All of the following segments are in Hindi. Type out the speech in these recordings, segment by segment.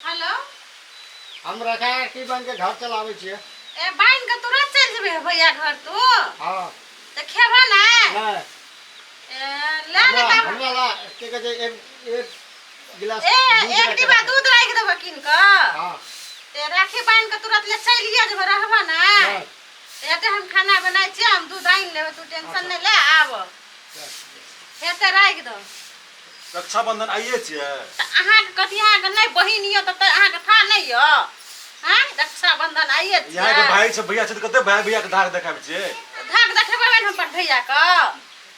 हेलो हम रखा है कि बन के घर चलावे छिए। ए बाइन के तुरंत चल जेबे भैया घर तू। हां त खेबा ना नहीं ए ले ले बाबा हमरा ला के कहे एक गिलास एक डिब्बा दूध राख देबो किन क। हां ते राखी बाइन के तुरंत ले चलिए जे रहबा ना। एते हम खाना बनाई छी, हम दूध आइन लेबे, तू टेंशन नहीं ले। आब हेते राख दो। रक्षाबंधन आइए छिए त अहाँ के कथि अहाँ के नहीं बहिन यो त अहाँ के था नहीं यो। हां रक्षाबंधन आइए छी। यहाँ के भाई सब भैया छ कते भाई भैया के धाक देखाबे छिए। धाक देखेबे हम पर भैया क।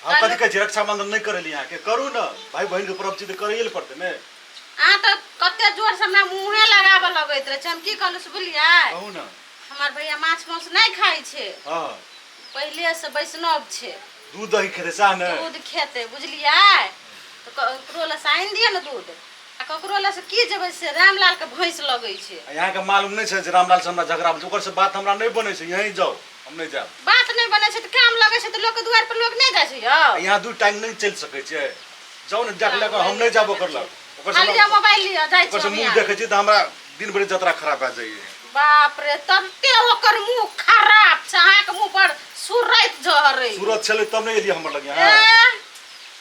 हम कथि कह छी रक्षाबंधन नहीं करली यहाँ के करू न, भाई बहन के पर्व छी त करैये ल पड़ते ने। आ त कते जोर से हमरा मुंहे लगाबे लगैत रहे छ, हम की कहलु से बुझलियै। कहू न हमार भैया माछ मांस नहीं खाई छे। हां पहले से वैष्णव छे। दूध दही खेते सा न दूध खेते बुझलियै। तो ककरो ले साइन दिए न दूध, आ ककरो ले से की जेबे से रामलाल के भैंस लगै छे। यहाँ के मालूम नहीं छै जे रामलाल से हमरा झगड़ा भेल, ओकर से बात हमरा नहीं बने छै। यहीं जाओ, हम नहीं जाब। बात नहीं बने छे त काम लगै छे त लोग के द्वार पर लोग नहीं जाय छे यो। यहाँ दू टाइम नहीं चल सके छै। जाओ न जाके लेकर हम नहीं जाबो करलक। ओकर खाली से मोबाइल लिया जाय ओकर छे। से मुंह देखे छी त हमरा दिन भर यात्रा खराब आ जाइए। बाप रे तते ओकर मुंह खराब छ, अहाँ के मुंह पर सुरैत जहरै। सूरत चले तब नहीं एलिए हमर लगे। ए, हां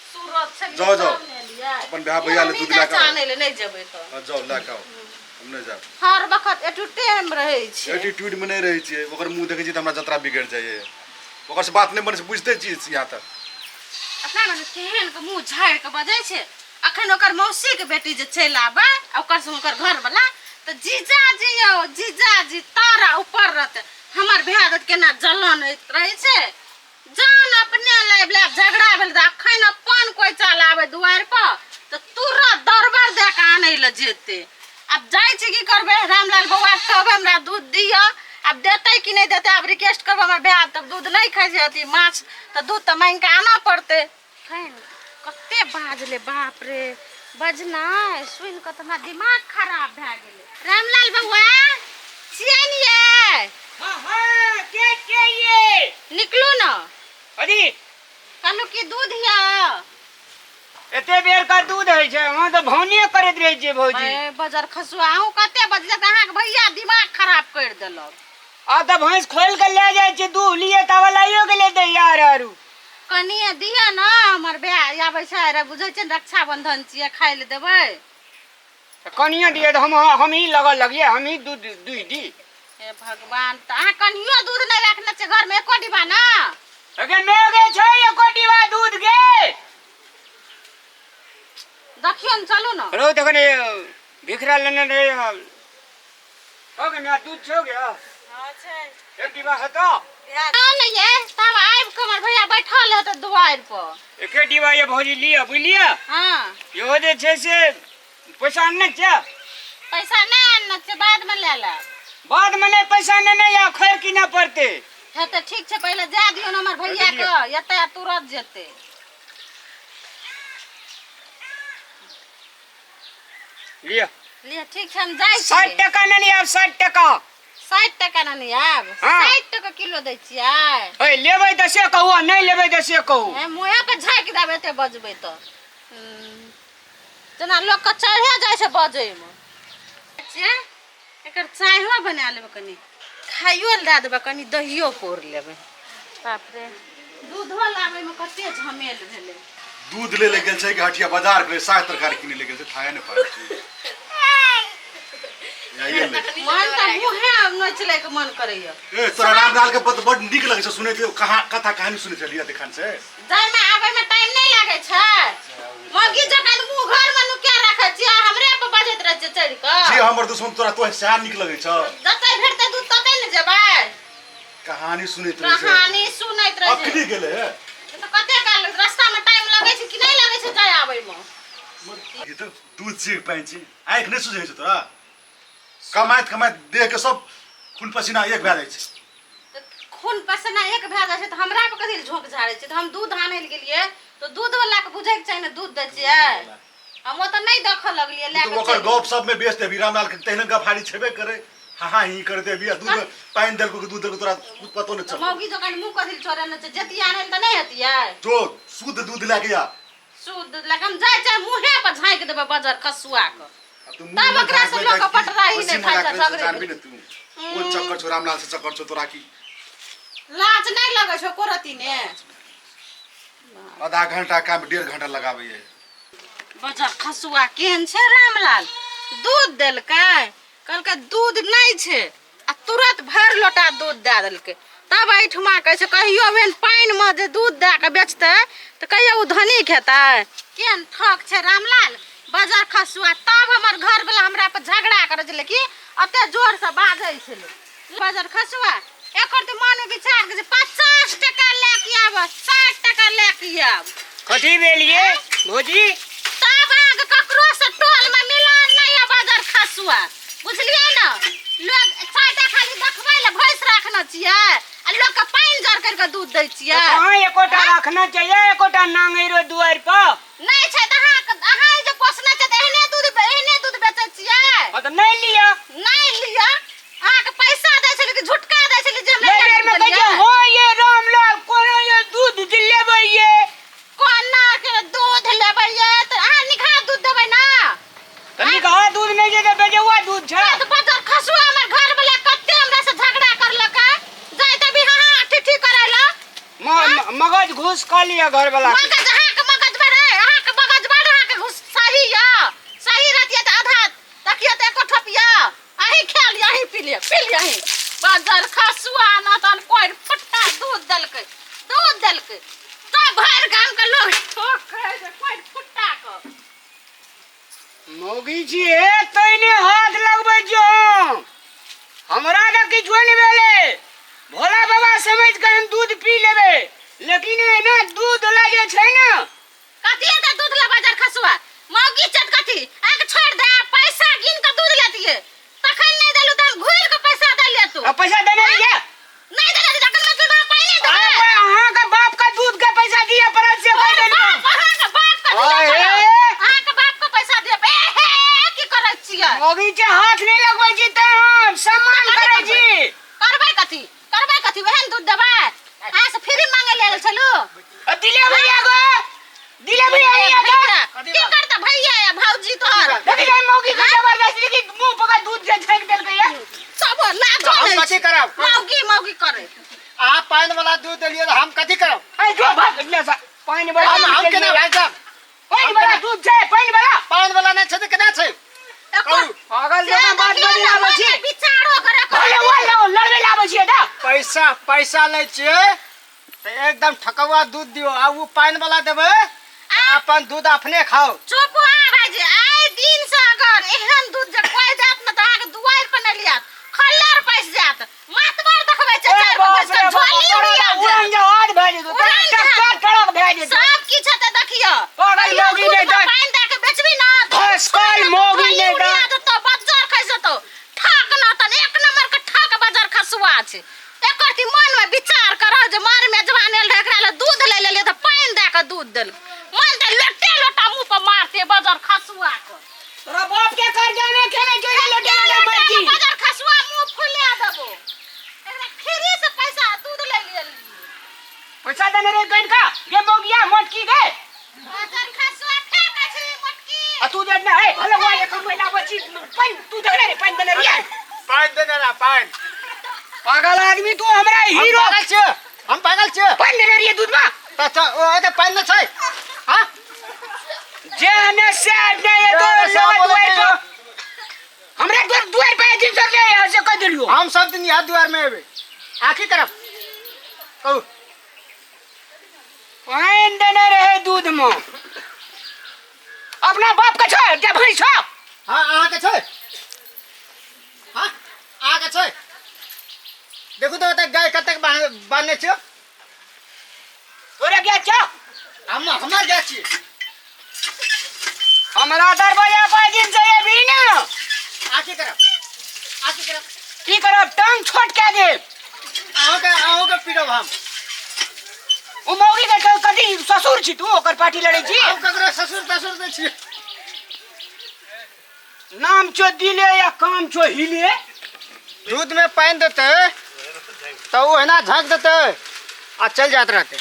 सूरत छलिए जाओ, जाओ। तब ने लिया। अपन भैया भैया ले दूध लाके आओ। जाने ले नहीं जेबै त। जाओ लाके आओ, हम नहीं जाब। हर वक्त एटीट्यूड रहै छे। एटीट्यूड में नहीं रही छे। ओकर मुंह देखे छी त हमरा यात्रा बिगड़ जाइए। ओकर से बात नहीं बने से बुझते छी यहाँ तक। अपना मन केहन के मुंह झाड़ के बजै छे। अखन ओकर मौसी के बेटी जे चल आबे ओकर से ओकर घर वाला त जीजाजी यो जीजाजी तारा ऊपर रहते। हमर भैया केना जलन रहे छे। जान अपने ले झगड़ा भेल त अखन अपन कोई चल आबे दुआर पर त तुरंत दरबार दे के आनै ले जेते। अब जाय छी की करबे, रामलाल बौआ कहबे हमरा दूध दियो। अब देते कि नहीं देते, अब रिक्वेस्ट करबो हमर भैया तब दूध नहीं खाइ छै अथी माछ त दूध त मांग के आना पड़ते। कते बाजले बाप रे, बजना सुन के त हमरा दिमाग खराब भ गेले। रामलाल बौआ छियनिए। हां हां के ये निकलू न। अरे कहलू की दूध या एते बेर का दूध है छै, हम तो भौनिए करैत रहे छियै भौजी। ए बजर खसुआ हूं कते बजले त अहाँ के भैया दिमाग खराब कर देलक। आ त भैंस खोल के ले जाय छै दूध लिए त वालाइयो के ले दे यार आरू। कनिए दिया न हमर भैया आबै छै रे, बुझै छै रक्षाबंधन छियै खाइ ले देबै। कनिया दिए त हम ही लगल लगिए, हम ही दूध दुई दी। हे भगवान, त अहाँ कनियो दूध नहीं रखने छै घर में एको डिब्बा ना। अगे मेगे छै एको डिब्बा दूध के। देखियो न चलू न। रो तखने भिखरा लेने रे। हो गया दूध छो गया। हां छै एक डिब्बा है तो नहीं है तब आइब के हमर भैया बैठल है त दुआर पर। एके डिब्बा ये भौजी लिया बुझलिया। हां यो जे छै से पैसा न छै। पैसा नहीं आनना छै, बाद में ले ले। बाद में नहीं पैसा नहीं या खैर की ना पड़ते। है त ठीक छै, पहले जा दियो न हमर भैया के, एते तुरंत जेते। लिया लिए ठीक छै हम जाय छी। 60 टका नहीं अब 60 टका। 60 टका नहीं आब। हाँ। 60 टका किलो दै छियै। ए लेबै त से कहू, नहीं लेबै त से कहू। ए मुंहे पे झाँक देबै एते बजबै त। जना लोग के चढ़े जाय छै बजै में। अच्छा एकर चायहो बना लेबै, कनी खाइयो ल दे देबै, कनी दहियो पोर लेबै। बाप रे दूधो लाबै में कते झमेल भेलै। दूध ले ले गेल छै कि हटिया बाजार के साग तरकारी किने ले गेल छै, थाए ने पाए छै। आइए ले मन त मुंहे नोचले के मन करैया। ए तोरा रामलाल के बड़ नीक लगे छै सुने, कहां कथा कहानी सुने चलिया देखन से। जाय में आबै में टाइम नहीं लागे छै। मगी जकान मुंह घर में नुकिया रखे छी, हमरे पे बजैत रहे छै चढ़ के। जी हमर दुश्मन तोरा तो से नीक लगे छ। जतै भेटतै दूध ततै न जेबै। कहानी सुनैत रहे छै। कहानी सुनैत रहे अखनी छै। गेले है त कते काल रास्ता में टाइम लगे छै कि नहीं लगे छै जाय आबै में। ये तो दूध से पाइन छी आंख नहीं सुझै छै तोरा। कमाइत कमाइत देह के सब खून पसीना एक भए जाइ छै। त खून पसीना एक भए जाय छै त हमरा पे कथि झोंक झाड़ै छै। त हम दूध आनै ल गेलिए तो दूध वाला के बुझै के चाहि न दूध दै छियै। हम त नहीं देख लगलिए ले तो के। ओकर गप सब में बेच देबी। रामलाल के तहने गफारी छेबे करे। हां हां ही कर देबी। दूध पाइन देल को दूध देल को तोरा पतो न चल। मौगी जकान मुंह कथि छोड़े न छै, जति आनै त नहीं हतियै। जो शुद्ध दूध लेके आ। शुद्ध लगम जाय छै मुंहे पे झाँक देबै बजर खसुआ के। तू तब ओकरा से लोग पटराही नहीं खाइ जा सगरे जानबी न तू वो चक्कर छो रामलाल से चक्कर छो तोरा की लाज नहीं लगे छो कोरती ने आधा घंटा काम 1.5 घंटा लगाबै है बजा खसुआ केहन छै रामलाल दूध देलकै कहलकै दूध नहीं छै आ तुरंत भर लोटा दूध दे देलकै तब एहिठमा कहै छै कहियो एहन पानि में जे दूध दे के बेचतै तऽ कहियो ओ धनिक हेतै केहन ठक छै रामलाल बाजार खसुआ तब हमर घर वाला हमरा पर झगड़ा करे छलै कि अते जोर से बाजै छलै बाजार खसुआ एकर तऽ मन विचार के 50 टका लेके आब 60 टका लेके आब कथी भेलिए भौजी तब आग ककरो से टोल में मिलान नहीं है बाजार खसुआ बुझलिए ना लोग चाटा खाली देखबै ले भैंस रखना छियै आ लोग के पानी जर करके दूध दै छियै कहाँ एकोटा रखना चाहिए एकोटा नांगैरो दुआर पर नहीं छै त अहाँ जे पोसने छै त एहने दूध बेचै छियै तो नहीं लिया नहीं लिया अहाँ के पैसा दै छली कि झुटका दै छली जे ले बेर में कहियो हो ये रामलाल कोनो ये दूध लेबै ये कोना के दूध लेबै ये त अहाँ निखा दूध देबै ना तनी कहा दूध नहीं जे बेजवा दूध छै तो बाजार खसुआ हमर घर वाला कत्ते हमरा से झगड़ा करलकै जाय त भी हां ठिठी करैला मगज घूस खा लिया घर वाला मगज अहाँ के मगज बड़े अहाँ के मगज बड़े अहाँ के घुस सही या सही रहतिए त आधा तकिया त एको ठपिया अहीं खा लिया अहीं पी लिया अहीं बाजार खसुआ ना तन कोई फट्टा दूध देलकै तो भर गांव के लोग ठोक कहे जे कोई फट्टा को मौगी जी हे तइने हाथ लगबै जो हमरा त किछो नहीं भेले भोला बाबा समझ के हम दूध पी लेबे लेकिन एना दूध लागे छै ना कथी त दूध ला बाजार खसुआ मौगी चट कथी आके छोड़ दे पैसा गिन के दूध लेतिए तखन नहीं देलु त हम घुर के पैसा दे ले तू अब पैसा देने नहीं है नहीं देले तखन मतलब हम पाई नहीं देबे अहाँ का बाप का दूध का पैसा दिया पर से कह देना अहाँ के बाप का अहाँ के बाप को पैसा दे बे हे की करै छियै मौगी के हाथ नहीं लगबै छी त हम सम्मान करै छी करबै कथी वहन दूध देबै अहाँ से फ्री मांगे ले चलू दिले भैया गो की करता भैया या भौजी तोहर देखि जाय मौगी के जबरदस्ती की मुंह पका दूध जे छेक देलकै या सब लाजो हम नहीं कथी करब मौगी करे आ पानि वाला दूध देलिए त हम कथी करब ए जो भाग ले सा पानी वाला हम केना भाग जाब पानी वाला दूध छै पानी वाला नहीं छै त केना छै पागल जका बात नहीं आबै छी विचारो करे अरे वाला लड़बे लाबै छी दा पैसा लै छियै त एकदम ठकवा दूध दियो आ उ पानि वाला देबै अपन दूध अपने खाओ चुप आ भाईजी आइ दिन से अगर एहन दूध जे कोई देत न त अहाँ के दुआर पर न लियात खल्लर पैस जात मतबर देखबै छै चार पैस के झोली उड़िया उड़न जा हाथ भेज दो टक टक भेज दो सब की छै त देखियो पागल मौगी ने पानी दे के बेचबी ना बस कल मौगी ने तो बाजार खैस तो ठक न त एक नंबर के ठक बाजार खसुआ छै एकर की मन में विचार करो जे मार में जवान एल एकरा ले दूध ले ले त पानी दे के दूध देल मन त लोटे लोटा मुंह पर मारते बाजार खसुआ को तोरा बाप के कर जाने खेले जो लोटे लोटे मरती बाजार खसुआ मुंह फुला देबो एकरा फ्री से पैसा दूध ले ले पैसा देने रे कइन का ये मौगिया मोटकी गए बाजार खसुआ ठेका छै मोटकी आ तू जे ना है भले वाले कम लाबै छी पानी तू देने रे पानी देने रे पानि देने ना पानि पागल आदमी तू हमरा हीरो हम पागल छियै पानी देने रे दूध में त ओ पानि न छै हां जेने से ने ये दो लोग हमरा दुआर पे दिन से ले ऐसे कह दिलियो हम सब दिन यहाँ दुआर में एबे आखी करब कहू पानी देने रहे दूध में अपना बाप का छ जे भई छ हां अहाँ के छै हां अहाँ के छै देखू तो त गाय कतक बांधने छ तोरे क्या छ हमर गाय छी हमरा दरवाजा पर दिन से ये भी ना आखी करब की करब टांग छोट के दे अहों के पीड़ब हम ओ मौगी के कथी ससुर छी तू ओकर पार्टी लड़ै छी हम ककरो ससुर दे छी नाम छो दिले या काम छो हिले दूध में पानी देते तो वो है ना झाँक देते आ चल जाते रहते